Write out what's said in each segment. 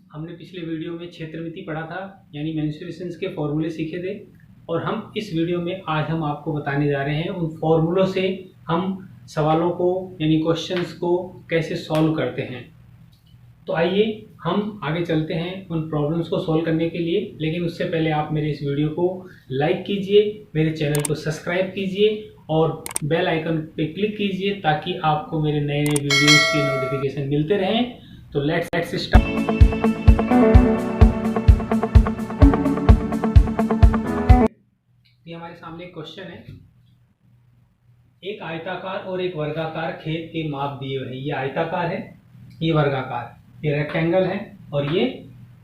हमने पिछले वीडियो में क्षेत्रमिति पढ़ा था, यानी मेंसुरेशंस के फॉर्मूले सीखे थे। और हम इस वीडियो में आज हम आपको बताने जा रहे हैं उन फॉर्मूलों से हम सवालों को यानी क्वेश्चंस को कैसे सॉल्व करते हैं। तो आइए हम आगे चलते हैं उन प्रॉब्लम्स को सॉल्व करने के लिए। लेकिन उससे पहले आप मेरे इस वीडियो को लाइक कीजिए, मेरे चैनल को सब्सक्राइब कीजिए और बेल आइकन पे क्लिक कीजिए ताकि आपको मेरे नए नए वीडियोस के नोटिफिकेशन मिलते रहें। तो लेट्स स्टार्ट। ये हमारे सामने एक क्वेश्चन है। एक आयताकार और एक वर्गाकार खेत के माप दिए हुए हैं। ये आयताकार है, ये वर्गाकार, ये रेक्टेंगल है और ये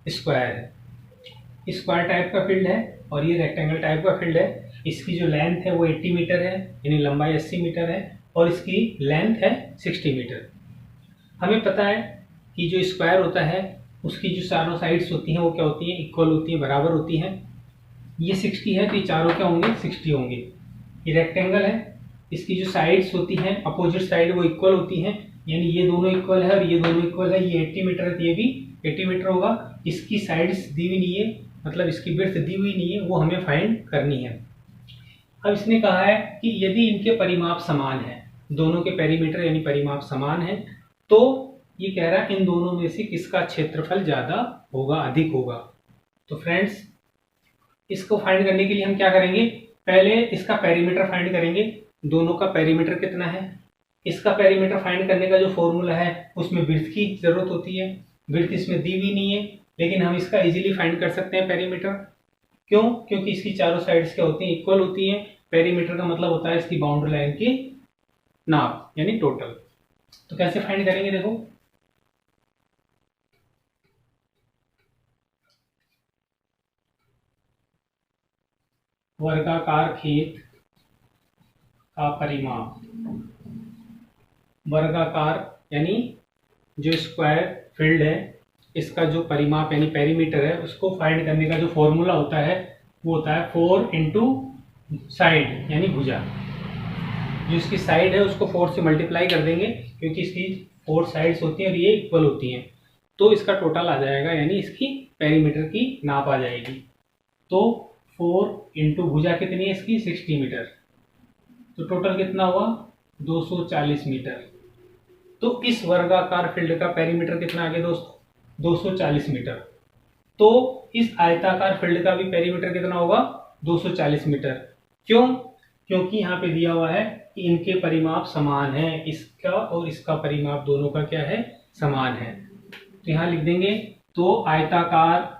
स्क्वायर है। स्क्वायर टाइप का फील्ड है और ये रेक्टेंगल टाइप का फील्ड है। इसकी जो लेंथ है वो 80 मीटर है, यानी लंबाई 80 मीटर है और इसकी लेंथ है 60 मीटर। हमें पता है कि जो स्क्वायर होता है उसकी जो चारों साइड्स होती हैं वो क्या होती हैं, इक्वल होती हैं, बराबर होती हैं। ये 60 है तो ये चारों क्या होंगे, 60 होंगे। ये रेक्टेंगल है, इसकी जो साइड्स होती हैं अपोजिट साइड वो इक्वल होती हैं, यानी ये दोनों इक्वल है और ये दोनों इक्वल है। ये 80 मीटर है तो ये भी 80 मीटर होगा। इसकी साइड्स दी हुई नहीं है, मतलब इसकी विड्थ दी हुई नहीं है, वो हमें फाइंड करनी है। अब इसने कहा है कि यदि इनके परिमाप समान है, दोनों के पेरीमीटर यानी परिमाप समान है, तो ये कह रहा है इन दोनों में से किसका क्षेत्रफल ज्यादा होगा, अधिक होगा। तो फ्रेंड्स, इसको फाइंड करने के लिए हम क्या करेंगे, पहले इसका पेरीमीटर फाइंड करेंगे। दोनों का पेरीमीटर कितना है, इसका पेरीमीटर फाइंड करने का जो फॉर्मूला है उसमें विड्थ की जरूरत होती है। विड्थ इसमें दी हुई नहीं है, लेकिन हम इसका इजीली फाइंड कर सकते हैं पेरीमीटर। क्यों? क्योंकि इसकी चारों साइड्स क्या होती हैं, इक्वल होती हैं। पेरीमीटर का मतलब होता है इसकी बाउंड्री लाइन की नाप, यानी टोटल। तो कैसे फाइंड करेंगे, देखो। वर्गाकार खेत का परिमाप, वर्गाकार यानी जो स्क्वायर फील्ड है इसका जो परिमाप यानी पेरीमीटर है उसको फाइंड करने का जो फॉर्मूला होता है वो होता है 4 इंटू साइड यानी भुजा। जो इसकी साइड है उसको 4 से मल्टीप्लाई कर देंगे क्योंकि इसकी 4 साइड्स होती हैं और ये इक्वल होती हैं, तो इसका टोटल आ जाएगा, यानी इसकी पेरीमीटर की नाप आ जाएगी। तो 4 इंटू भुजा कितनी है इसकी, 60 मीटर, तो टोटल कितना हुआ, 240 मीटर। तो इस वर्गाकार फील्ड का पेरीमीटर कितना आ गया दोस्तों, 240 मीटर। तो इस आयताकार फील्ड का भी पेरीमीटर कितना होगा, 240 मीटर। क्यों? क्योंकि यहाँ पे दिया हुआ है कि इनके परिमाप समान है, इसका और इसका परिमाप दोनों का क्या है, समान है। तो यहाँ लिख देंगे, तो आयताकार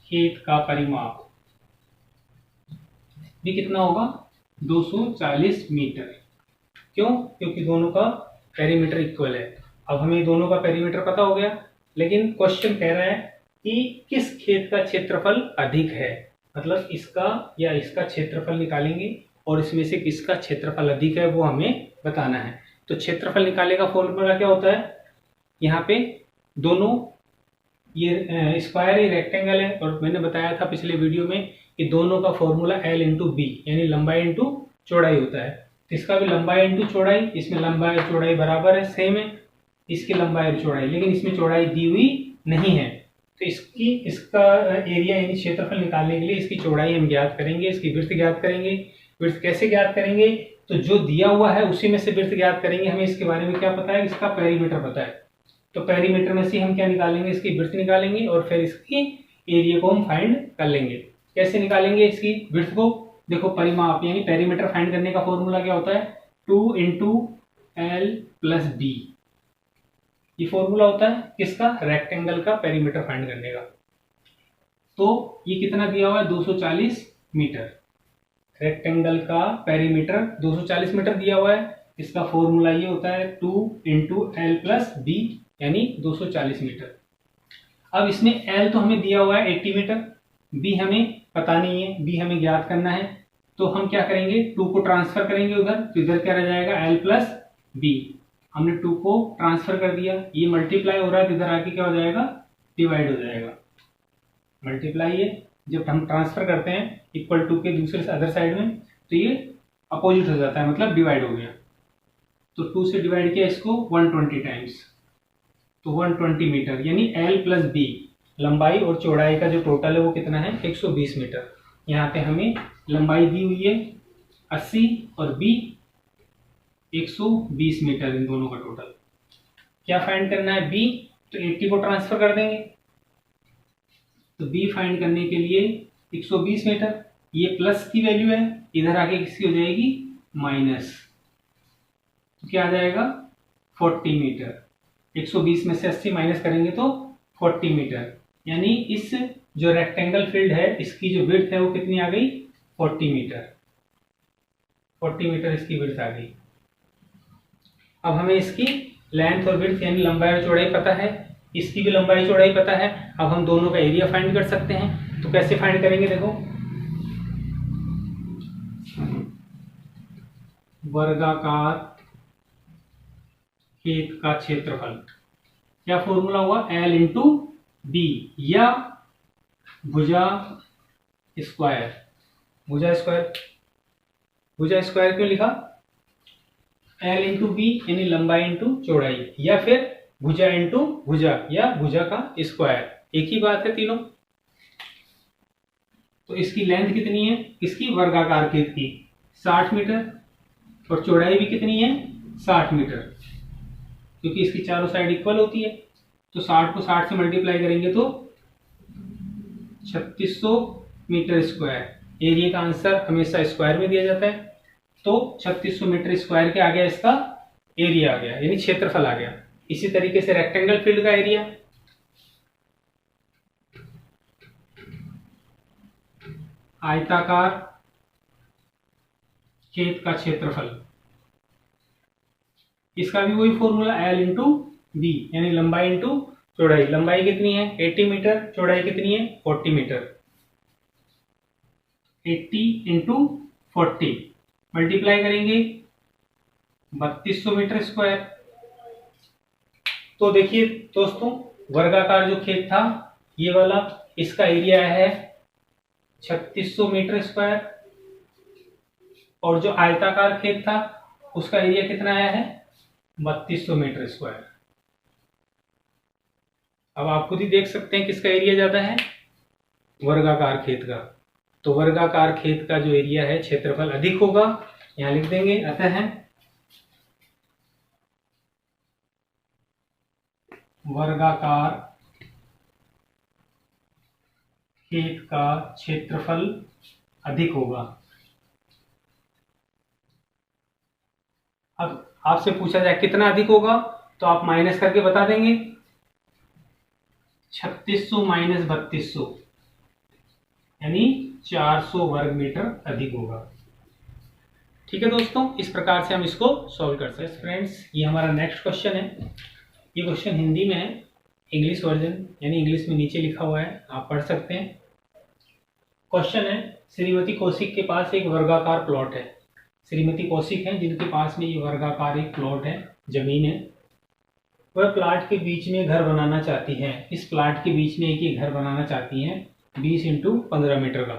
खेत का परिमाप भी कितना होगा, 240 मीटर। क्यों? क्योंकि दोनों का पेरीमीटर इक्वल है। अब हमें दोनों का पेरीमीटर पता हो गया, लेकिन क्वेश्चन कह रहा है कि किस खेत का क्षेत्रफल अधिक है, मतलब इसका या इसका क्षेत्रफल निकालेंगे और इसमें से किसका क्षेत्रफल अधिक है वो हमें बताना है। तो क्षेत्रफल निकालने का फॉर्मूला क्या होता है, यहाँ पे दोनों ये स्क्वायर ये रेक्टेंगल है और मैंने बताया था पिछले वीडियो में कि दोनों का फॉर्मूला L इंटू बी यानी लंबाई इंटू चौड़ाई होता है। तो इसका भी लंबाई इंटू चौड़ाई, इसमें लंबाई और चौड़ाई बराबर है, सेम है इसकी लंबाई और चौड़ाई, लेकिन इसमें चौड़ाई दी हुई नहीं है। तो इसका एरिया यानी क्षेत्रफल निकालने के लिए इसकी चौड़ाई हम ज्ञात करेंगे, इसकी विड्थ ज्ञात करेंगे। विड्थ कैसे ज्ञात करेंगे, तो जो दिया हुआ है उसी में से विड्थ ज्ञात करेंगे। हमें इसके बारे में क्या पता है, इसका पेरीमीटर पता है, तो पेरीमीटर में से हम क्या निकालेंगे, इसकी विड्थ निकालेंगे और फिर इसकी एरिया को हम फाइंड कर लेंगे। कैसे निकालेंगे इसकी विड्थ को, देखो परिमाप यानी पेरीमीटर फाइंड करने का फॉर्मूला क्या होता है, 2 इंटू एल प्लस बी। ये फॉर्मूला होता है किसका, रेक्टेंगल का पेरीमीटर फाइंड करने का। तो ये कितना दिया हुआ है, 240 मीटर। रेक्टेंगल का पेरीमीटर 240 मीटर दिया हुआ है, इसका फॉर्मूला ये होता है 2 इंटू एल प्लस बी यानी 240 मीटर। अब इसमें L तो हमें दिया हुआ है 80 मीटर, B हमें पता नहीं है, B हमें ज्ञात करना है। तो हम क्या करेंगे, 2 को ट्रांसफर करेंगे उधर, तो इधर क्या रह जाएगा, L प्लस बी। हमने 2 को ट्रांसफर कर दिया, ये मल्टीप्लाई हो रहा है तो इधर आके क्या हो जाएगा, डिवाइड हो जाएगा। मल्टीप्लाई है, जब हम ट्रांसफर करते हैं इक्वल टू के दूसरे अदर साइड में तो ये अपोजिट हो जाता है, मतलब डिवाइड हो गया। तो 2 से डिवाइड किया इसको 120 टाइम्स, तो 120 मीटर, यानी L प्लस बी, लंबाई और चौड़ाई का जो टोटल है वो कितना है 120 मीटर। यहाँ पे हमें लंबाई दी हुई है 80 और बी 120 मीटर, इन दोनों का टोटल। क्या फाइंड करना है बी, तो 80 को ट्रांसफर कर देंगे, तो बी फाइंड करने के लिए 120 मीटर, ये प्लस की वैल्यू है, इधर आके किसकी हो जाएगी माइनस, तो क्या आ जाएगा 40 मीटर। 120 में से 80 माइनस करेंगे तो 40 मीटर, यानी इस जो रेक्टेंगल फील्ड है इसकी जो विड्थ है वो कितनी आ गई 40 मीटर। 40 मीटर इसकी विड्थ आ गई। अब हमें इसकी लेंथ और विड्थ यानी लंबाई और चौड़ाई पता है, इसकी भी लंबाई चौड़ाई पता है। अब हम दोनों का एरिया फाइंड कर सकते हैं, तो कैसे फाइंड करेंगे, देखो वर्गाकार खेत का क्षेत्रफल, क्या फॉर्मूला हुआ L इंटू बी, या भुजा स्क्वायर। भुजा स्क्वायर, भुजा स्क्वायर क्यों लिखा, L इंटू बी यानी लंबाई इंटू चौड़ाई, या फिर भुजा इंटू भुजा या भुजा का स्क्वायर, एक ही बात है तीनों। तो इसकी लेंथ कितनी है, इसकी वर्गाकार खेत की 60 मीटर, और चौड़ाई भी कितनी है 60 मीटर, क्योंकि इसकी चारों साइड इक्वल होती है। तो 60 को 60 से मल्टीप्लाई करेंगे तो 3600 मीटर स्क्वायर। एरिया का आंसर हमेशा स्क्वायर में दिया जाता है, तो 3600 मीटर स्क्वायर के आ गया इसका एरिया आ गया, यानी क्षेत्रफल आ गया। इसी तरीके से रेक्टेंगल फील्ड का एरिया, आयताकार खेत का क्षेत्रफल, इसका भी वही फॉर्मूला L इंटू बी यानी लंबाई इंटू चौड़ाई। लंबाई कितनी है 80 मीटर, चौड़ाई कितनी है 40 मीटर। 80 इंटू 40 मल्टीप्लाई करेंगे 3200 मीटर स्क्वायर। तो देखिए दोस्तों, वर्गाकार जो खेत था ये वाला, इसका एरिया है 3600 मीटर स्क्वायर, और जो आयताकार खेत था उसका एरिया कितना आया है 3200 मीटर स्क्वायर। अब आप खुद ही देख सकते हैं किसका एरिया ज्यादा है, वर्गाकार खेत का। तो वर्गाकार खेत का जो एरिया है क्षेत्रफल अधिक होगा, यहां लिख देंगे। अतः वर्गाकार खेत का क्षेत्रफल अधिक होगा। अब आपसे पूछा जाए कितना अधिक होगा, तो आप माइनस करके बता देंगे 3600 माइनस 3200 यानी 400 वर्ग मीटर अधिक होगा। ठीक है दोस्तों, इस प्रकार से हम इसको सॉल्व कर सकते हैं। फ्रेंड्स, ये हमारा नेक्स्ट क्वेश्चन है। ये क्वेश्चन हिंदी में है, इंग्लिश वर्जन यानी इंग्लिश में नीचे लिखा हुआ है, आप पढ़ सकते हैं। क्वेश्चन है, श्रीमती कौशिक के पास एक वर्गाकार प्लॉट है। श्रीमती कौशिक हैं जिनके पास में ये वर्गाकार एक प्लॉट है, जमीन है। वह प्लाट के बीच में घर बनाना चाहती हैं। इस प्लाट के बीच में एक ही घर बनाना चाहती हैं 20 इंटू 15 मीटर का।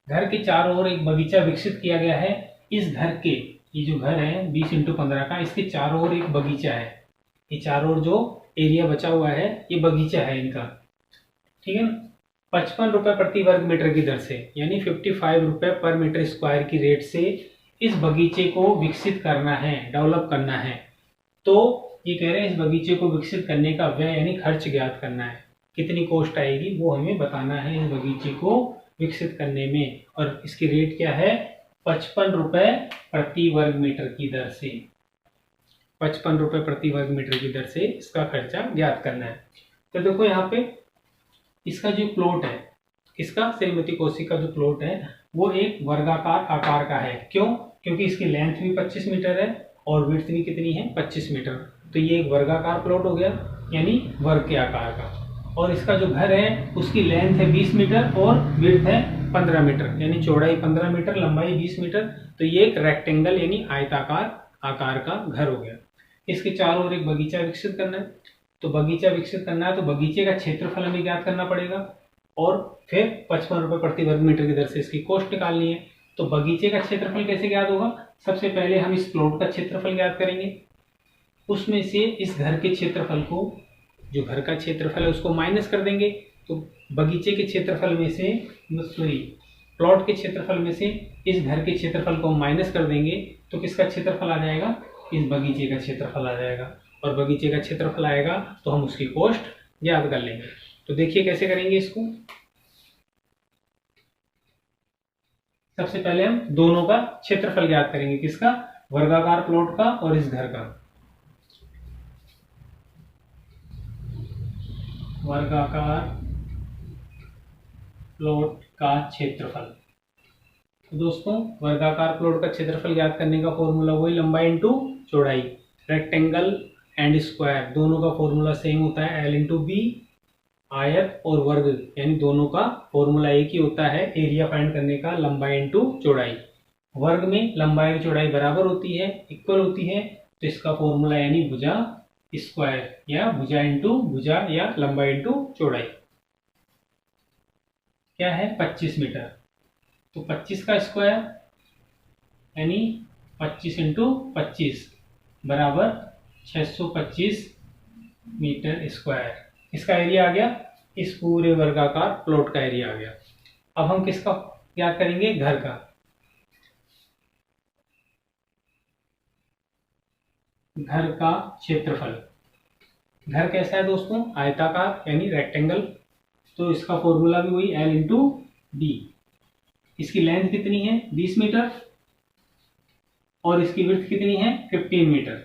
घर के चारों ओर एक बगीचा विकसित किया गया है। इस घर के, ये जो घर है 20 इंटू 15 का, इसके चारों ओर एक बगीचा है। ये चारों ओर जो एरिया बचा हुआ है ये बगीचा है इनका, ठीक है ना। 55 रुपए प्रति वर्ग मीटर की दर से यानी 55 रुपए पर मीटर स्क्वायर की रेट से इस बगीचे को विकसित करना है, डेवलप करना है। तो ये कह रहे हैं इस बगीचे को विकसित करने का व्यय यानी खर्च ज्ञात करना है, कितनी कॉस्ट आएगी वो हमें बताना है इस बगीचे को विकसित करने में। और इसकी रेट क्या है 55 रुपए प्रति वर्ग मीटर की दर से। 55 रुपए प्रति वर्ग मीटर की दर से इसका खर्चा ज्ञात करना है। तो देखो यहाँ पे इसका जो प्लॉट है, इसका श्रीमती कौशिक का जो प्लॉट है वो एक वर्गाकार आकार का है। क्यों? क्योंकि इसकी लेंथ भी 25 मीटर है और विड्थ भी कितनी है 25 मीटर। तो ये एक वर्गाकार प्लॉट हो गया यानी वर्ग के आकार का। और इसका जो घर है उसकी लेंथ है 20 मीटर और विड्थ है 15 मीटर, यानी चौड़ाई 15 मीटर, लंबाई 20 मीटर। तो ये एक रेक्टेंगल यानी आयताकार आकार का घर हो गया। इसके चारों ओर एक बगीचा विकसित करना है। तो बगीचा विकसित करना है तो बगीचे का क्षेत्रफल हमें ज्ञात करना पड़ेगा और फिर 55 रुपए प्रति वर्ग मीटर की दर से इसकी कॉस्ट निकालनी है। तो बगीचे का क्षेत्रफल कैसे ज्ञात होगा? सबसे पहले हम इस प्लॉट का क्षेत्रफल ज्ञात करेंगे, उसमें से इस घर के क्षेत्रफल को, जो घर का क्षेत्रफल है उसको माइनस कर देंगे। तो बगीचे के क्षेत्रफल में से, सॉरी, प्लॉट के क्षेत्रफल में से इस घर के क्षेत्रफल को माइनस कर देंगे तो किसका क्षेत्रफल आ जाएगा? इस बगीचे का क्षेत्रफल आ जाएगा। और बगीचे का क्षेत्रफल आएगा तो हम उसकी कॉस्ट ज्ञात कर लेंगे। तो देखिए कैसे करेंगे इसको। सबसे पहले हम दोनों का क्षेत्रफल ज्ञात करेंगे, किसका? वर्गाकार प्लॉट का और इस घर का। वर्गाकार प्लॉट का क्षेत्रफल। तो दोस्तों वर्गाकार प्लॉट का क्षेत्रफल ज्ञात करने का फॉर्मूला वही लंबाई इंटू चौड़ाई। रेक्टेंगल एंड स्क्वायर दोनों का फॉर्मूला सेम होता है, एल इंटू बी। आयत और वर्ग यानी दोनों का फॉर्मूला एक ही होता है, एरिया फाइंड करने का, लंबाई इंटू चौड़ाई। वर्ग में लंबाई और चौड़ाई बराबर होती है, इक्वल होती है, तो इसका फॉर्मूला यानी भुजा स्क्वायर या भुजा इंटू भुजा या लंबाई इंटू चौड़ाई क्या है? 25 मीटर। तो 25 का स्क्वायर यानी 25 इंटू 25 बराबर 625 मीटर स्क्वायर। इसका एरिया आ गया, इस पूरे वर्गाकार प्लॉट का एरिया आ गया। अब हम किसका ज्ञात करेंगे? घर का। घर का क्षेत्रफल। घर कैसा है दोस्तों? आयताकार यानी रेक्टेंगल। तो इसका फॉर्मूला भी वही, एल इंटू बी। इसकी लेंथ कितनी है? 20 मीटर और इसकी विड्थ कितनी है? 15 मीटर।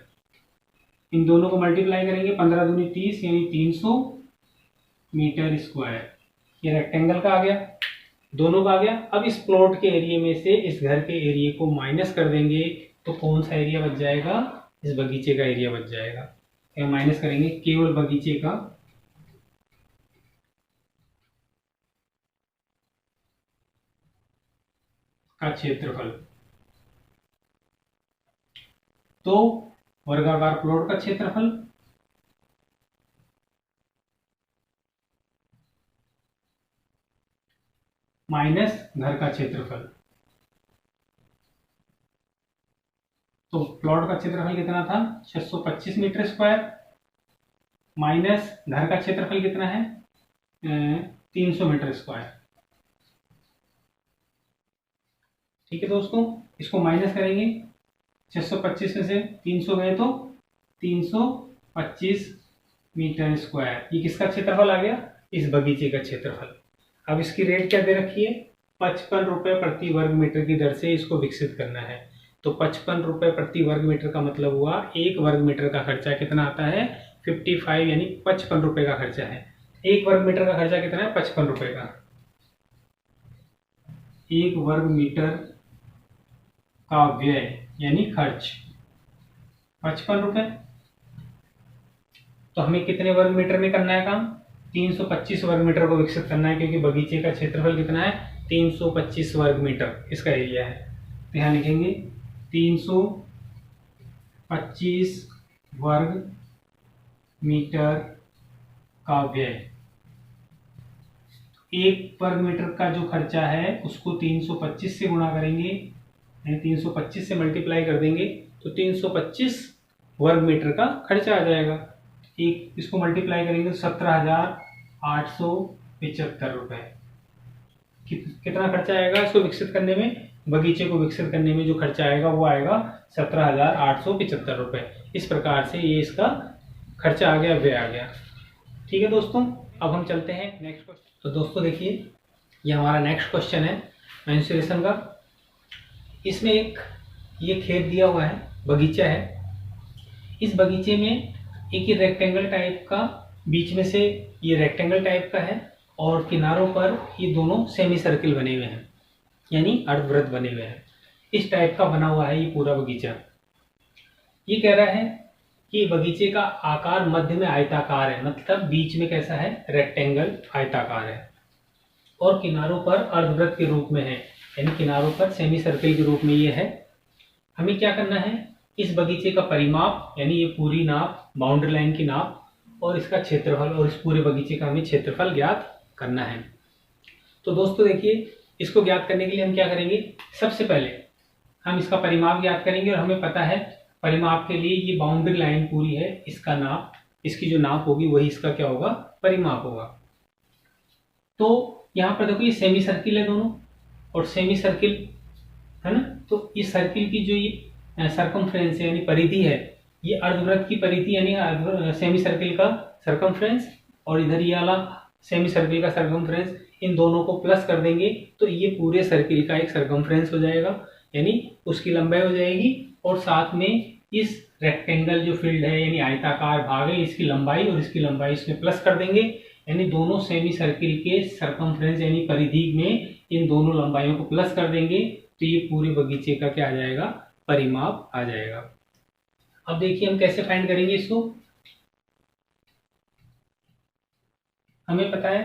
इन दोनों को मल्टीप्लाई करेंगे, 15 दूनी 30 यानी 300 मीटर स्क्वायर। ये रेक्टेंगल का आ गया, दोनों का आ गया। अब इस प्लॉट के एरिया में से इस घर के एरिया को माइनस कर देंगे तो कौन सा एरिया बच जाएगा? इस बगीचे का एरिया बच जाएगा। या माइनस करेंगे केवल बगीचे का क्षेत्रफल। तो वर्गाकार प्लॉट का क्षेत्रफल माइनस घर का क्षेत्रफल। तो प्लॉट का क्षेत्रफल कितना था? 625 मीटर स्क्वायर माइनस घर का क्षेत्रफल कितना है? 300 मीटर स्क्वायर। ठीक है दोस्तों, इसको माइनस करेंगे, 625 में से 300 गए तो 325 मीटर स्क्वायर। ये किसका क्षेत्रफल आ गया? इस बगीचे का क्षेत्रफल। अब इसकी रेट क्या दे रखी है? 55 रुपये प्रति वर्ग मीटर की दर से इसको विकसित करना है। तो 55 रुपये प्रति वर्ग मीटर का मतलब हुआ एक वर्ग मीटर का खर्चा कितना आता है? 55 यानी 55 रुपये का खर्चा है। एक वर्ग मीटर का खर्चा कितना है? 55 रुपये का। एक वर्ग मीटर का व्यय यानी खर्च 55 रुपये। तो हमें कितने वर्ग मीटर में करना है काम? 325 वर्ग मीटर को विकसित करना है, क्योंकि बगीचे का क्षेत्रफल कितना है? 325 वर्ग मीटर इसका एरिया है। तो यहाँ लिखेंगे 325 वर्ग मीटर का व्यय। एक वर्ग मीटर का जो खर्चा है उसको 325 से गुणा करेंगे, 325 से मल्टीप्लाई कर देंगे तो 325 वर्ग मीटर का खर्चा आ जाएगा। एक इसको मल्टीप्लाई करेंगे तो 17,875 रुपये। कितना खर्चा आएगा इसको विकसित करने में? बगीचे को विकसित करने में जो खर्चा आएगा वो आएगा 17,875 रुपये। इस प्रकार से ये इसका खर्चा आ गया, व्यय आ गया। ठीक है दोस्तों, अब हम चलते हैं नेक्स्ट क्वेश्चन। तो दोस्तों देखिए, ये हमारा नेक्स्ट क्वेश्चन है मेंसुरेशन का। इसमें एक ये खेत दिया हुआ है, बगीचा है। इस बगीचे में एक ये रेक्टेंगल टाइप का, बीच में से ये रेक्टेंगल टाइप का है और किनारों पर ये दोनों सेमी सर्किल बने हुए हैं, यानी अर्धवृत्त बने हुए हैं। इस टाइप का बना हुआ है ये पूरा बगीचा। ये कह रहा है कि बगीचे का आकार मध्य में आयताकार है, मतलब बीच में कैसा है? रेक्टेंगल आयताकार है, और किनारों पर अर्धवृत्त के रूप में है, यानी किनारों पर सेमी सर्किल के रूप में ये है। हमें क्या करना है? इस बगीचे का परिमाप यानी ये पूरी नाप, बाउंड्री लाइन की नाप, और इसका क्षेत्रफल, और इस पूरे बगीचे का हमें क्षेत्रफल ज्ञात करना है। तो दोस्तों देखिए, इसको ज्ञात करने के लिए हम क्या करेंगे, सबसे पहले हम इसका परिमाप ज्ञात करेंगे और हमें पता है परिमाप के लिए ये बाउंड्री लाइन पूरी है, इसका नाप, इसकी जो नाप होगी वही इसका क्या होगा, परिमाप होगा। तो यहाँ पर देखो ये सेमी सर्किल है दोनों, और सेमी सर्किल है ना, तो इस सर्किल की जो ये सरकमफ्रेंस है यानी परिधि है, ये अर्धवृत्त की परिधि यानी सेमी सर्किल का सरकमफ्रेंस, और इधर ये वाला सेमी सर्किल का सरकमफ्रेंस, इन दोनों को प्लस कर देंगे तो ये पूरे सर्किल का एक सरकमफ्रेंस हो जाएगा, यानी उसकी लंबाई हो जाएगी। और साथ में इस रेक्टेंगल जो फील्ड है यानी आयताकार भाग है, इसकी लंबाई और इसकी लंबाई इसमें प्लस कर देंगे, यानी दोनों सेमी सर्किल के सरकमफ्रेंस यानी परिधि में इन दोनों लंबाइयों को प्लस कर देंगे, तो ये पूरे बगीचे का क्या आ जाएगा, परिमाप आ जाएगा। अब देखिए हम कैसे फाइंड करेंगे इसको। हमें पता है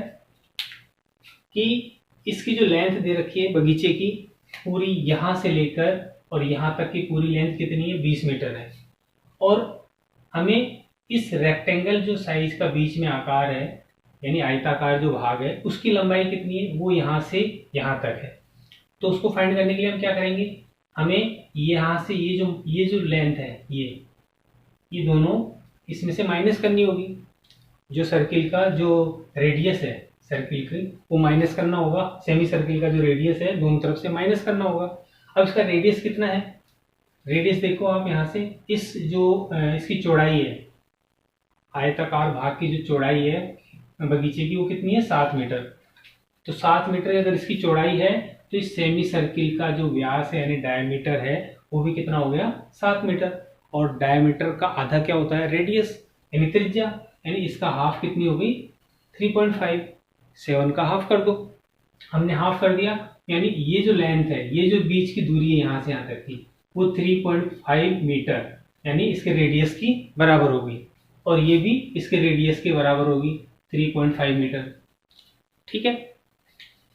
कि इसकी जो लेंथ दे रखी है बगीचे की, पूरी यहां से लेकर और यहां तक की पूरी लेंथ कितनी है, 20 मीटर है। और हमें इस रेक्टेंगल जो साइज का बीच में आकार है यानी आयताकार जो भाग है, उसकी लंबाई कितनी है, वो यहां से यहां तक है। तो उसको फाइंड करने के लिए हम क्या करेंगे, हमें यहां से ये जो लेंथ है, ये दोनों इसमें से माइनस करनी होगी। जो सर्किल का जो रेडियस है सर्किल की, वो माइनस करना होगा, सेमी सर्किल का जो रेडियस है दोनों तरफ से माइनस करना होगा। अब इसका रेडियस कितना है, रेडियस देखो आप यहाँ से, इस जो इसकी चौड़ाई है, आयताकार भाग की जो चौड़ाई है बगीचे की, वो कितनी है, 7 मीटर। तो 7 मीटर अगर इसकी चौड़ाई है, तो इस सेमी सर्किल का जो व्यास है यानी डायमीटर है, वो भी कितना हो गया, 7 मीटर। और डायमीटर का आधा क्या होता है, रेडियस यानी त्रिज्या, यानी इसका हाफ कितनी हो गई, 3.5। 7 का हाफ कर दो, हमने हाफ कर दिया, यानी ये जो लेंथ है, ये जो बीच की दूरी है यहाँ से यहाँ तक की, वो 3.5 मीटर यानी इसके रेडियस की बराबर होगी, और ये भी इसके रेडियस के बराबर होगी 3.5 मीटर। ठीक है,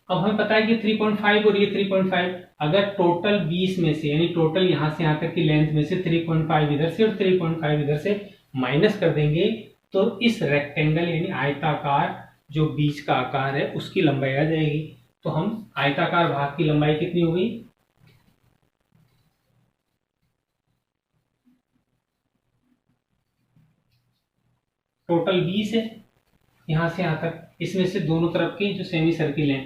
अब हमें पता है कि 3.5 और ये 3.5, अगर टोटल 20 में से यानी टोटल यहाँ से यहाँ तक की लेंथ में से 3.5 इधर से और 3.5 इधर से माइनस कर देंगे, तो इस रेक्टेंगल यानी आयताकार जो बीच का आकार है उसकी लंबाई आ जाएगी। तो हम आयताकार भाग की लंबाई कितनी हो गई, टोटल 20 है यहाँ से यहाँ तक, इसमें से दोनों तरफ की जो सेमी सर्किल है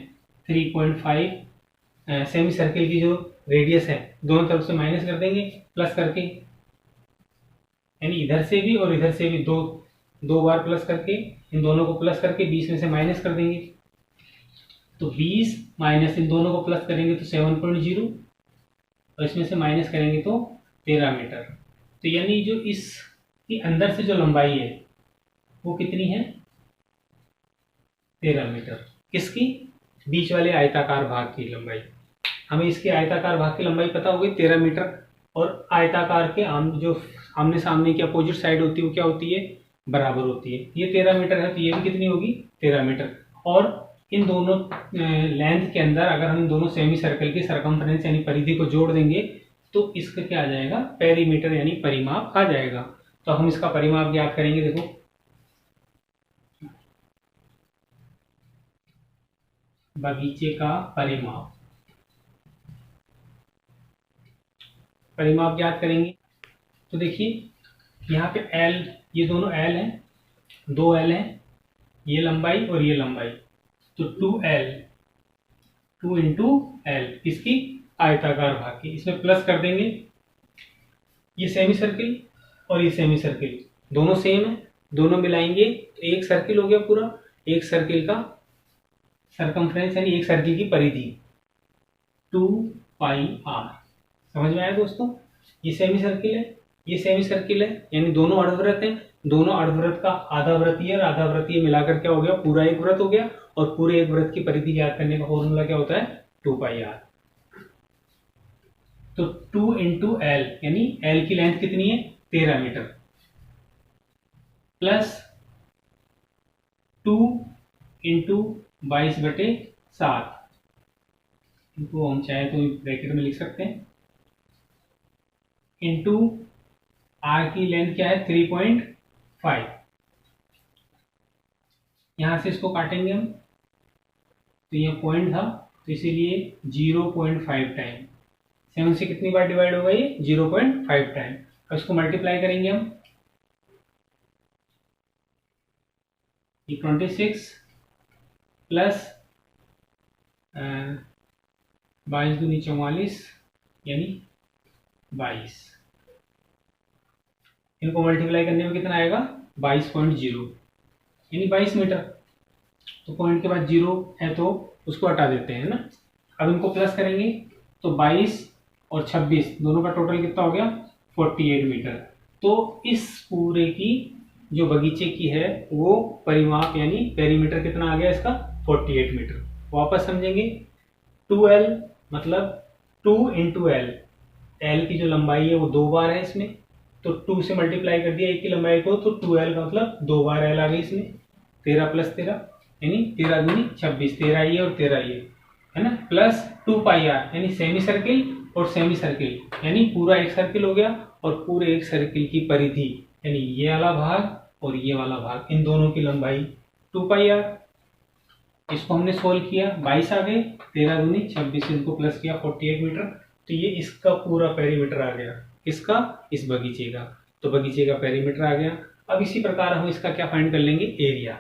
3.5 सेमी सर्किल की जो रेडियस है दोनों तरफ से माइनस कर देंगे प्लस करके, यानी इधर से भी और इधर से भी दो बार प्लस करके, इन दोनों को प्लस करके 20 में से माइनस कर देंगे। तो 20 माइनस इन दोनों को प्लस करेंगे तो 7.0, और इसमें से माइनस करेंगे तो 13 मीटर। तो यानी जो इसकी अंदर से जो लंबाई है वो कितनी है, 13 मीटर। किसकी, बीच वाले आयताकार भाग की लंबाई। हमें इसके आयताकार भाग की लंबाई पता होगी 13 मीटर, और आयताकार के जो आमने सामने की अपोजिट साइड होती है वो क्या होती है, बराबर होती है। ये 13 मीटर है तो ये भी कितनी होगी, 13 मीटर। और इन दोनों लेंथ के अंदर अगर हम इन दोनों सेमी सर्कल की सरकमफ्रेंस यानी परिधि को जोड़ देंगे तो इसका क्या आ जाएगा, पेरीमीटर यानी परिमाप आ जाएगा। तो हम इसका परिमाप ज्ञात करेंगे। देखो बगीचे का परिमाप ज्ञात करेंगे। तो देखिए यहाँ पे L, ये दोनों L हैं, 2 L हैं, ये लंबाई और ये लंबाई, तो 2L, 2 इंटू L इसकी आयताकार भाग की, इसमें प्लस कर देंगे। ये सेमी सर्किल और ये सेमी सर्किल दोनों सेम है, दोनों मिलाएंगे तो एक सर्किल हो गया पूरा, एक सर्किल का सरकमफ्रेंस यानी एक सर्किल की परिधि 2πr। समझ में आया दोस्तों, ये सेमी सर्किल है, ये सेमी सर्किल है, यानी दोनों अर्धवृत्त हैं, दोनों अर्धवृत्त का आधा वृत्तीय और आधा वृत्तीय मिलाकर क्या हो गया, पूरा एक वृत्त हो गया। और पूरे एक वृत्त की परिधि ज्ञात करने का फॉर्मूला क्या होता है, 2πr। तो 2 इंटू एल यानी एल की लेंथ कितनी है, 13 मीटर, प्लस 2 इंटू 22/7, इनको हम चाहे तो ब्रैकेट में लिख सकते हैं, इंटू आर की लेंथ क्या है 3.5। यहां से इसको काटेंगे हम, तो ये पॉइंट था तो इसीलिए 0.5 टाइम 7 से कितनी बार डिवाइड होगा ये 0.5 टाइम। अब इसको मल्टीप्लाई करेंगे हम, ये 26 प्लस 22 दूनी 44 यानी 22, इनको मल्टीप्लाई करने में कितना आएगा 22.0 यानी 22 मीटर। तो पॉइंट के बाद जीरो है तो उसको हटा देते हैं ना। अब इनको प्लस करेंगे तो 22 और 26 दोनों का टोटल कितना हो गया 48 मीटर। तो इस पूरे की जो बगीचे की है वो परिमाप यानी पेरीमीटर कितना आ गया इसका 48 मीटर। वापस समझेंगे, 2L मतलब 2 इंटू एल, एल की जो लंबाई है वो 2 बार है इसमें, तो 2 से मल्टीप्लाई कर दिया एक की लंबाई को, तो 2L का मतलब 2 बार एल आ गई इसमें। 13 प्लस 13 यानी 13 दूनी 26, 13 ये और 13 ये है ना, प्लस 2 पाई आर यानी सेमी सर्किल और सेमी सर्किल यानी पूरा एक सर्किल हो गया, और पूरे एक सर्किल की परिधि यानी ये वाला भाग और ये वाला भाग, इन दोनों की लंबाई 2 पाई आर। इसको हमने सोल्व किया, 22 आ गए, 13 दूनी 26, इनको प्लस किया 48 मीटर। तो ये इसका पूरा पेरीमीटर आ गया, इसका इस बगीचे का, तो बगीचे का पेरीमीटर आ गया। अब इसी प्रकार हम इसका क्या फाइंड कर लेंगे, एरिया।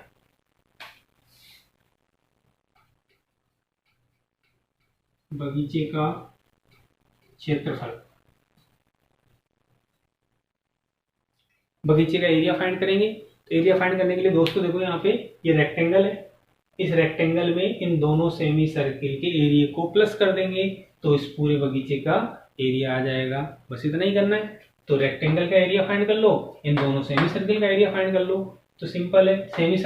बगीचे का क्षेत्रफल, बगीचे का एरिया फाइंड करेंगे। तो एरिया फाइंड करने के लिए दोस्तों देखो यहाँ पे ये रेक्टेंगल है, इस रेक्टेंगल में इन दोनों सेमी सर्किल के एरिया को प्लस कर देंगे तो इस पूरे बगीचे का एरिया आ जाएगा। बस इतना ही करना है। तो रेक्टेंगल का एरिया फाइंड कर लो, इन दोनों सेमी सर्किल का एरिया फाइंड कर लो। तो सिंपल है, सेमी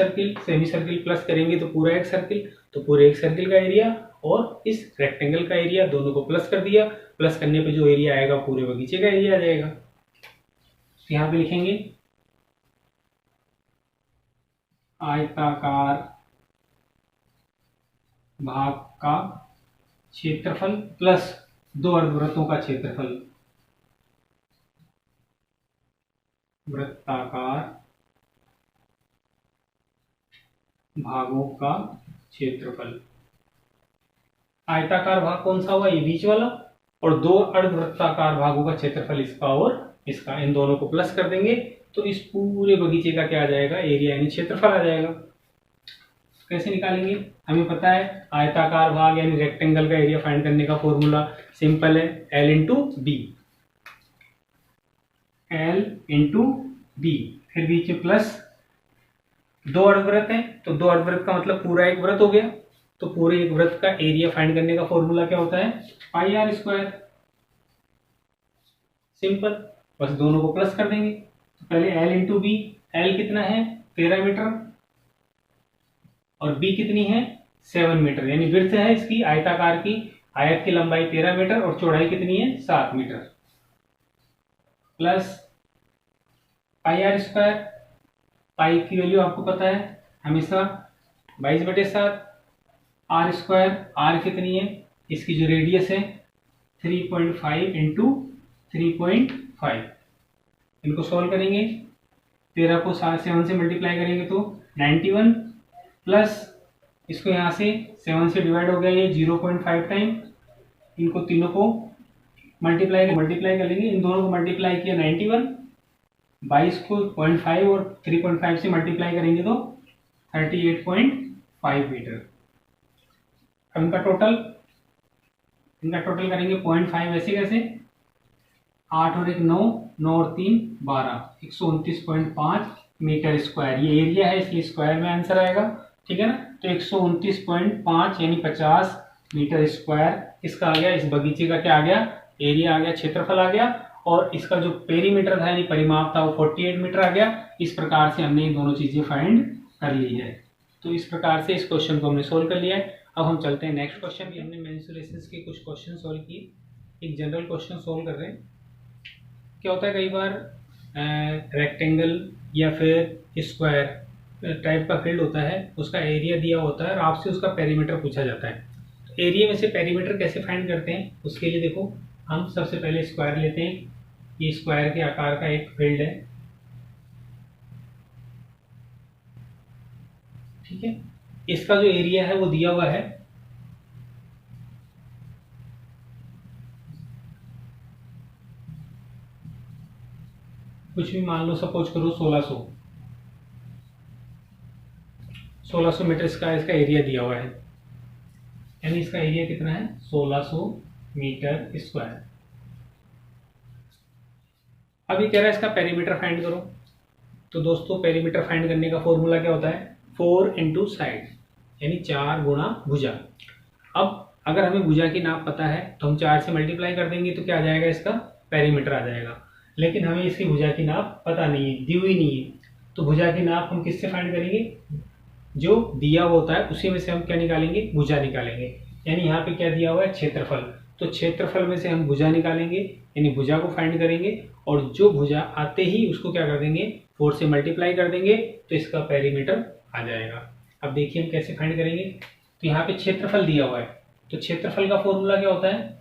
सर्किल प्लस करेंगे तो पूरा एक सर्किल, तो पूरे एक सर्किल का एरिया और इस रेक्टेंगल का एरिया दोनों को प्लस कर दिया। प्लस करने पे जो एरिया आएगा पूरे बगीचे का एरिया आ जाएगा। तो यहाँ पे लिखेंगे आयताकार भाग का क्षेत्रफल प्लस 2 अर्धवृत्तों का क्षेत्रफल, वृत्ताकार भागों का क्षेत्रफल। आयताकार भाग कौन सा हुआ, ये बीच वाला, और 2 अर्धवृत्ताकार भागों का क्षेत्रफल इसका और इसका, इन दोनों को प्लस कर देंगे तो इस पूरे बगीचे का क्या आ जाएगा, एरिया यानी क्षेत्रफल आ जाएगा। कैसे निकालेंगे, हमें पता है आयताकार भाग यानी रेक्टेंगल का एरिया फाइंड करने का फॉर्मूला सिंपल है, L into B, L into B, फिर बीच में प्लस 2 अर्धवृत्त है तो 2 अर्धवृत्त का मतलब पूरा एक वृत्त हो गया। तो पूरे एक वृत्त का एरिया फाइंड करने का फॉर्मूला क्या होता है, पाई आर स्क्वायर। सिंपल, बस दोनों को प्लस कर देंगे। तो पहले L इंटू बी, L कितना है 13 मीटर और B कितनी है 7 मीटर, यानी विड्थ है इसकी आयताकार की, आयत की लंबाई 13 मीटर और चौड़ाई कितनी है 7 metre, plus pi r square. Pi की वैल्यू आपको पता है हमेशा 22/7, आर स्क्वायर, आर कितनी है इसकी जो रेडियस है 3.5 इंटू 3.5। इनको सॉल्व करेंगे, 13 को 7 से मल्टीप्लाई करेंगे तो 91, प्लस इसको यहाँ से 7 से डिवाइड हो गया ये 0.5 टाइम, इनको तीनों को मल्टीप्लाई कर लेंगे। इन दोनों को मल्टीप्लाई किया 91, 22 को 0.5 और 3.5 से मल्टीप्लाई करेंगे तो 38.5 मीटर। अब इनका टोटल करेंगे 0.5 ऐसे कैसे, 8 और 1 9, 9 और 3 12, 129.5 मीटर स्क्वायर। ये एरिया है इसलिए स्क्वायर में आंसर आएगा, ठीक है ना। तो 129.5 यानी 50 मीटर स्क्वायर इसका आ गया, इस बगीचे का क्या आ गया, एरिया आ गया, क्षेत्रफल आ गया। और इसका जो पेरीमीटर था यानी परिमाप था वो 48 मीटर आ गया। इस प्रकार से हमने ये दोनों चीजें फाइंड कर ली है। तो इस प्रकार से इस क्वेश्चन को हमने सोल्व कर लिया है। अब हम चलते हैं नेक्स्ट क्वेश्चन भी। हमने मेंसुरेशंस के कुछ क्वेश्चन सोल्व किए, एक जनरल क्वेश्चन सोल्व कर रहे हैं। क्या होता है कई बार रेक्टेंगल या फिर स्क्वायर टाइप का फील्ड होता है, उसका एरिया दिया होता है और आपसे उसका पेरीमीटर पूछा जाता है। तो एरिया में से पेरीमीटर कैसे फाइंड करते हैं, उसके लिए देखो हम सबसे पहले स्क्वायर लेते हैं। ये स्क्वायर के आकार का एक फील्ड है, ठीक है। इसका जो एरिया है वो दिया हुआ है कुछ भी मान लो, सपोज करो 1600 मीटर इसका एरिया दिया हुआ है, यानी इसका एरिया कितना है 1600 मीटर स्क्वायर। अभी कह रहा है इसका पेरीमीटर फाइंड करो। तो दोस्तों पेरीमीटर फाइंड करने का फॉर्मूला क्या होता है, 4 इंटू साइड, यानी 4 गुणा भुजा। अब अगर हमें भुजा की नाप पता है तो हम 4 से मल्टीप्लाई कर देंगे तो क्या आ जाएगा, इसका पेरीमीटर आ जाएगा। लेकिन हमें इसकी भुजा की नाप पता नहीं है, दी हुई नहीं है, तो भुजा की नाप हम किससे फाइंड करेंगे, जो दिया हुआ होता है उसी में से हम क्या निकालेंगे, भुजा निकालेंगे। यानी यहाँ पे क्या दिया हुआ है, क्षेत्रफल, तो क्षेत्रफल में से हम भुजा निकालेंगे, यानी भुजा को फाइंड करेंगे, और जो भुजा आते ही उसको क्या कर देंगे, 4 से मल्टीप्लाई कर देंगे, तो इसका पेरीमीटर आ जाएगा। अब देखिए हम कैसे फाइंड करेंगे। तो यहाँ पे क्षेत्रफल दिया हुआ है, तो क्षेत्रफल का फॉर्मूला क्या होता है,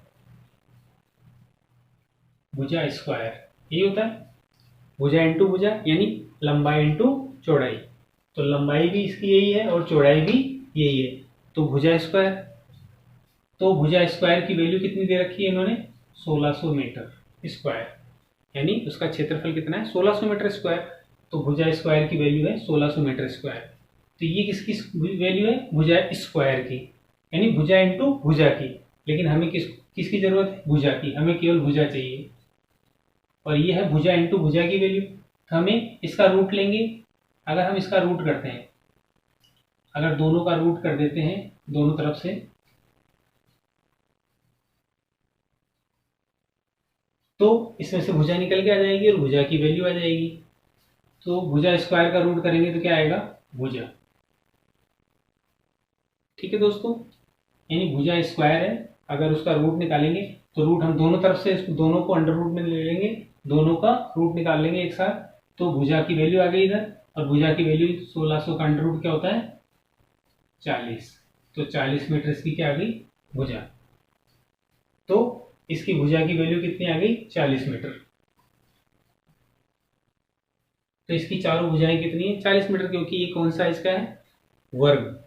भुजा स्क्वायर, यही होता है, भुजा इंटू भुजा, यानी लंबाई इंटू चौड़ाई। तो लंबाई भी इसकी यही है और चौड़ाई भी यही है, तो भुजा स्क्वायर। तो भुजा स्क्वायर की वैल्यू कितनी दे रखी है इन्होंने, 1600 मीटर स्क्वायर, यानी उसका क्षेत्रफल कितना है 1600 मीटर स्क्वायर। तो भुजा स्क्वायर की वैल्यू है 1600 मीटर स्क्वायर। तो ये किसकी वैल्यू है, भुजा स्क्वायर की, यानी भुजा इंटू भुजा की। लेकिन हमें किसकी जरूरत है, भुजा की, हमें केवल भुजा चाहिए, और ये है भुजा इंटू भुजा की वैल्यू। तो हमें इसका रूट लेंगे। अगर हम इसका रूट करते हैं, अगर दोनों का रूट कर देते हैं दोनों तरफ से, तो इसमें से भुजा निकल के आ जाएगी और भुजा की वैल्यू आ जाएगी। तो भुजा स्क्वायर का रूट करेंगे तो क्या आएगा, भुजा। ठीक है दोस्तों, यानी भुजा स्क्वायर है, अगर उसका रूट निकालेंगे तो रूट हम दोनों तरफ से दोनों को अंडर रूट में ले लेंगे, दोनों का रूट निकाल लेंगे एक साथ, तो भुजा की वैल्यू आ गई इधर, और भुजा की वैल्यू 1600 का अंडर रूट क्या होता है 40। तो 40 मीटर इसकी क्या आ गई, भुजा। तो इसकी भुजा की वैल्यू कितनी आ गई, 40 मीटर। तो इसकी चारों भुजाएं कितनी है, 40 मीटर, क्योंकि ये कौन सा इसका है, वर्ग,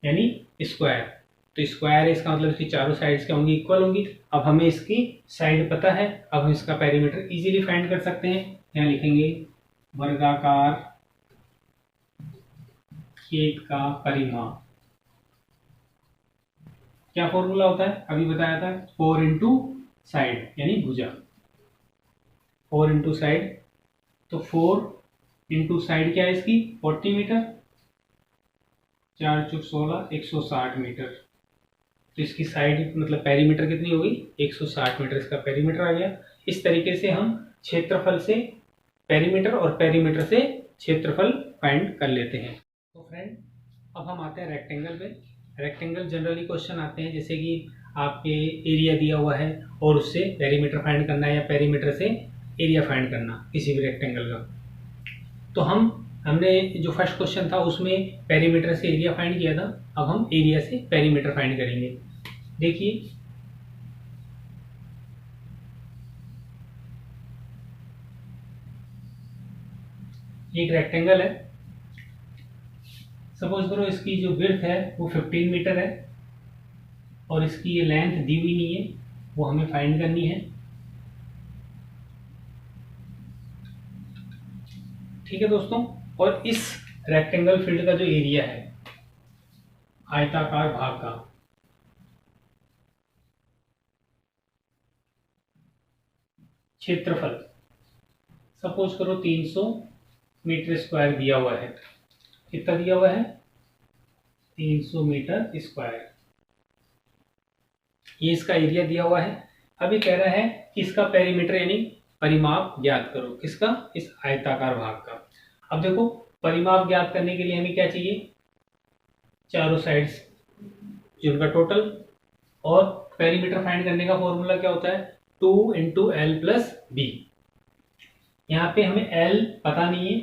यानी स्क्वायर। तो स्क्वायर है, इसका मतलब इसकी चारों साइड्स क्या होंगी, इक्वल होंगी। अब हमें इसकी साइड पता है, अब हम इसका पेरीमीटर इजीली फाइंड कर सकते हैं। यहाँ लिखेंगे वर्गाकार खेत का परिमाप। क्या फॉर्मूला होता है, अभी बताया था, 4 इंटू साइड, यानी भुजा, 4 इंटू साइड। तो 4 इंटू साइड क्या है इसकी, 40 मीटर, 4 चौक 16, 160 मीटर। तो इसकी साइड मतलब पेरीमीटर कितनी होगी, 160 मीटर इसका पेरीमीटर आ गया। इस तरीके से हम क्षेत्रफल से पेरीमीटर और पेरीमीटर से क्षेत्रफल फाइंड कर लेते हैं। तो फ्रेंड अब हम आते हैं रेक्टेंगल पे। रेक्टेंगल जनरली क्वेश्चन आते हैं, जैसे कि आपके एरिया दिया हुआ है और उससे पेरीमीटर फाइंड करना है, या पेरीमीटर से एरिया फाइंड करना किसी भी रेक्टेंगल का। तो हमने जो फर्स्ट क्वेश्चन था उसमें पेरीमीटर से एरिया फाइंड किया था, अब हम एरिया से पेरीमीटर फाइंड करेंगे। देखिए एक रेक्टेंगल है, सपोज करो इसकी जो विड्थ है वो 15 मीटर है, और इसकी ये लेंथ दी हुई नहीं है, वो हमें फाइंड करनी है। ठीक है दोस्तों, और इस रेक्टेंगल फील्ड का जो एरिया है आयताकार भाग का, क्षेत्रफल सपोज करो 300 मीटर स्क्वायर दिया हुआ है। कितना दिया हुआ है, 300 मीटर स्क्वायर, ये इसका एरिया दिया हुआ है। अभी कह रहा है कि इसका पेरीमीटर यानी परिमाप ज्ञात करो, किसका, इस आयताकार भाग का। अब देखो परिमाप ज्ञात करने के लिए हमें क्या चाहिए, चारों साइड्स जिनका टोटल, और पेरीमीटर फाइंड करने का फॉर्मूला क्या होता है, 2 इंटू एल प्लस बी। यहाँ पे हमें एल पता नहीं है,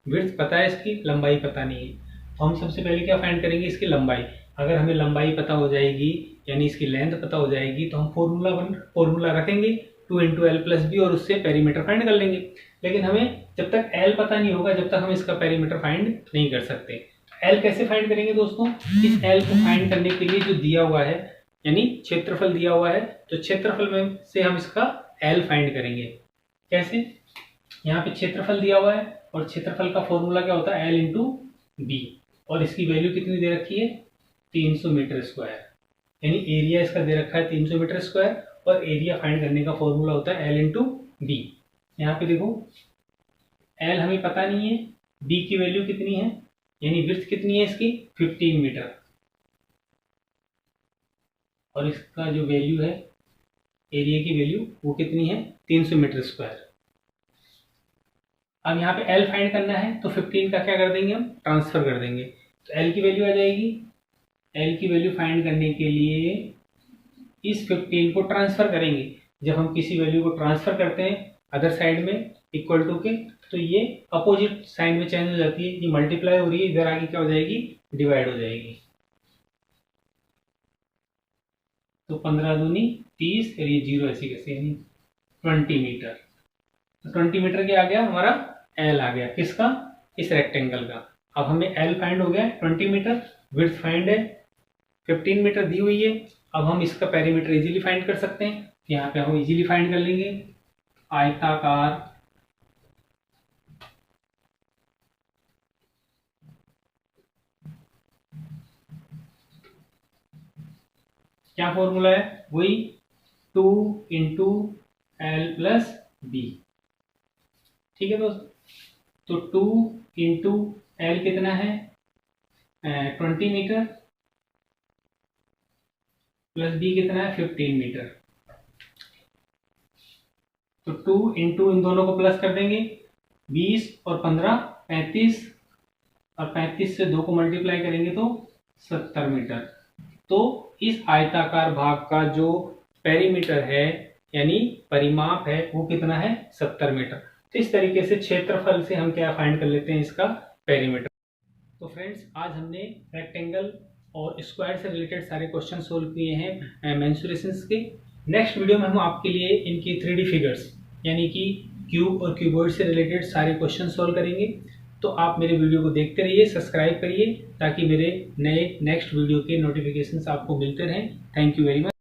विड्थ पता है, इसकी लंबाई पता नहीं है। तो हम सबसे पहले क्या फाइंड करेंगे, इसकी लंबाई। अगर हमें लंबाई पता हो जाएगी यानी इसकी लेंथ पता हो जाएगी, तो हम फॉर्मूला रखेंगे 2 इंटू एल प्लस बी, और उससे पेरीमीटर फाइंड कर लेंगे। लेकिन हमें जब तक एल पता नहीं होगा जब तक हम इसका पेरीमीटर फाइंड नहीं कर सकते। एल कैसे फाइंड करेंगे दोस्तों, इस एल को फाइंड करने के लिए जो दिया हुआ है यानी क्षेत्रफल दिया हुआ है, तो क्षेत्रफल में से हम इसका एल फाइंड करेंगे। कैसे, यहाँ पे क्षेत्रफल दिया हुआ है और क्षेत्रफल का फॉर्मूला क्या होता है, L इंटू बी, और इसकी वैल्यू कितनी दे रखी है, 300 मीटर स्क्वायर, यानी एरिया इसका दे रखा है 300 मीटर स्क्वायर, और एरिया फाइंड करने का फॉर्मूला होता है L इंटू बी। यहाँ पे देखो L हमें पता नहीं है, B की वैल्यू कितनी है, यानी विड्थ कितनी है इसकी 15 मीटर, और इसका जो वैल्यू है एरिया की वैल्यू वो कितनी है 300 मीटर स्क्वायर। अब यहाँ पे L फाइंड करना है तो 15 का क्या कर देंगे, हम ट्रांसफर कर देंगे, तो L की वैल्यू आ जाएगी। L की वैल्यू फाइंड करने के लिए इस 15 को ट्रांसफर करेंगे। जब हम किसी वैल्यू को ट्रांसफर करते हैं अदर साइड में इक्वल टू के, तो ये अपोजिट साइन में चेंज हो जाती है, ये मल्टीप्लाई हो रही है, इधर आगे क्या हो जाएगी, डिवाइड हो जाएगी। तो 15 दूनी 30, और ये 0 ऐसी कैसे, यानी 20 मीटर। तो 20 मीटर क्या आ गया, हमारा L आ गया, किसका, इस रेक्टेंगल का। अब हमें L फाइंड हो गया 20 मीटर, विड्थ फाइंड है 15 मीटर दी हुई है। अब हम इसका पेरीमीटर इजीली फाइंड कर सकते हैं, यहाँ पे हम इजीली फाइंड कर लेंगे। आयताकार क्या फॉर्मूला है, वही 2 इंटू एल प्लस बी, ठीक है दोस्त। तो 2 इंटू एल कितना है 20 मीटर, प्लस बी कितना है 15 मीटर। तो 2 इंटू इन दोनों को प्लस कर देंगे, 20 और 15 35, और 35 से 2 को मल्टीप्लाई करेंगे तो 70 मीटर। तो इस आयताकार भाग का जो पेरीमीटर है यानी परिमाप है वो कितना है 70 मीटर। तो इस तरीके से क्षेत्रफल से हम क्या फाइंड कर लेते हैं, इसका पेरीमीटर। तो फ्रेंड्स आज हमने रेक्टेंगल और स्क्वायर से रिलेटेड सारे क्वेश्चन सोल्व किए हैं मेंसुरेशंस के। नेक्स्ट वीडियो में हम आपके लिए इनकी 3D फिगर्स यानी कि क्यूब और क्यूबॉइड से रिलेटेड सारे क्वेश्चन सोल्व करेंगे। तो आप मेरे वीडियो को देखते रहिए, सब्सक्राइब करिए ताकि मेरे नए नेक्स्ट वीडियो के नोटिफिकेशंस आपको मिलते रहें। Thank you very much.